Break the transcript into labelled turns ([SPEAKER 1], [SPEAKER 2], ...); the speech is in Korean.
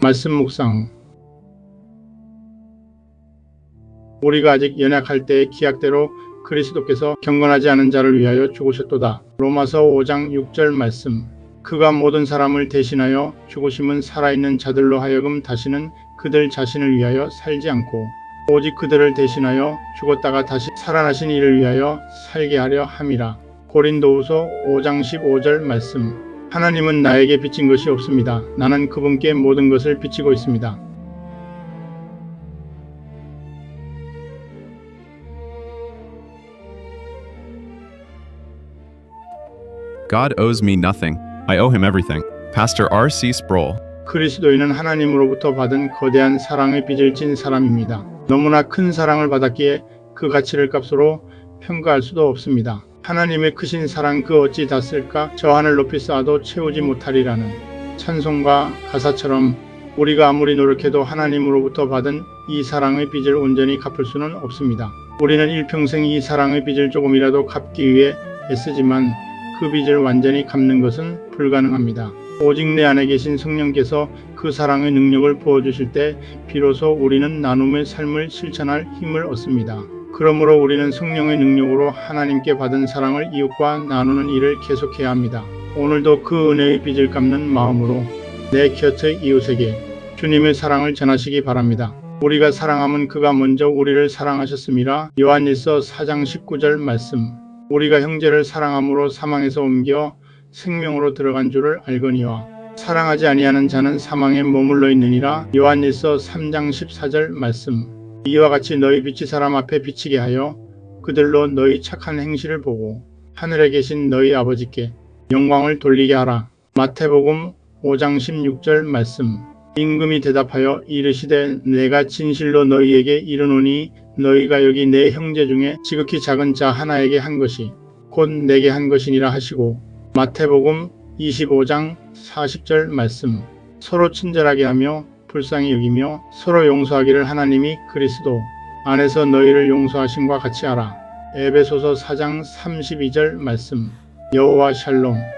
[SPEAKER 1] 말씀 묵상. 우리가 아직 연약할 때의 기약대로 그리스도께서 경건하지 않은 자를 위하여 죽으셨도다. 로마서 5장 6절 말씀. 그가 모든 사람을 대신하여 죽으심은 살아있는 자들로 하여금 다시는 그들 자신을 위하여 살지 않고 오직 그들을 대신하여 죽었다가 다시 살아나신 이를 위하여 살게 하려 함이라. 고린도후서 5장 15절 말씀. 하나님은 나에게 비친 것이 없습니다. 나는 그분께 모든 것을 비치고 있습니다.
[SPEAKER 2] God owes me nothing. I owe him everything. Pastor R.C. Sproul.
[SPEAKER 1] 그리스도인은 하나님으로부터 받은 거대한 사랑의 빚을 진 사람입니다. 너무나 큰 사랑을 받았기에 그 가치를 값으로 평가할 수도 없습니다. 하나님의 크신 사랑 그 어찌 다 쓸까? 저 하늘 높이 쌓아도 채우지 못하리라는 찬송가 가사처럼 우리가 아무리 노력해도 하나님으로부터 받은 이 사랑의 빚을 온전히 갚을 수는 없습니다. 우리는 일평생 이 사랑의 빚을 조금이라도 갚기 위해 애쓰지만 그 빚을 완전히 갚는 것은 불가능합니다. 오직 내 안에 계신 성령께서 그 사랑의 능력을 부어주실 때 비로소 우리는 나눔의 삶을 실천할 힘을 얻습니다. 그러므로 우리는 성령의 능력으로 하나님께 받은 사랑을 이웃과 나누는 일을 계속해야 합니다. 오늘도 그 은혜의 빚을 갚는 마음으로 내 곁의 이웃에게 주님의 사랑을 전하시기 바랍니다. 우리가 사랑함은 그가 먼저 우리를 사랑하셨음이라. 요한일서 4장 19절 말씀. 우리가 형제를 사랑함으로 사망에서 옮겨 생명으로 들어간 줄을 알거니와 사랑하지 아니하는 자는 사망에 머물러 있느니라. 요한일서 3장 14절 말씀. 이와 같이 너희 빛이 사람 앞에 비치게 하여 그들로 너희 착한 행실을 보고 하늘에 계신 너희 아버지께 영광을 돌리게 하라. 마태복음 5장 16절 말씀. 임금이 대답하여 이르시되 내가 진실로 너희에게 이르노니 너희가 여기 내 형제 중에 지극히 작은 자 하나에게 한 것이 곧 내게 한 것이니라 하시고. 마태복음 25장 40절 말씀. 서로 친절하게 하며 불쌍히 여기며 서로 용서하기를 하나님이 그리스도 안에서 너희를 용서하심과 같이 하라. 에베소서 4장 32절 말씀. 여호와 샬롬.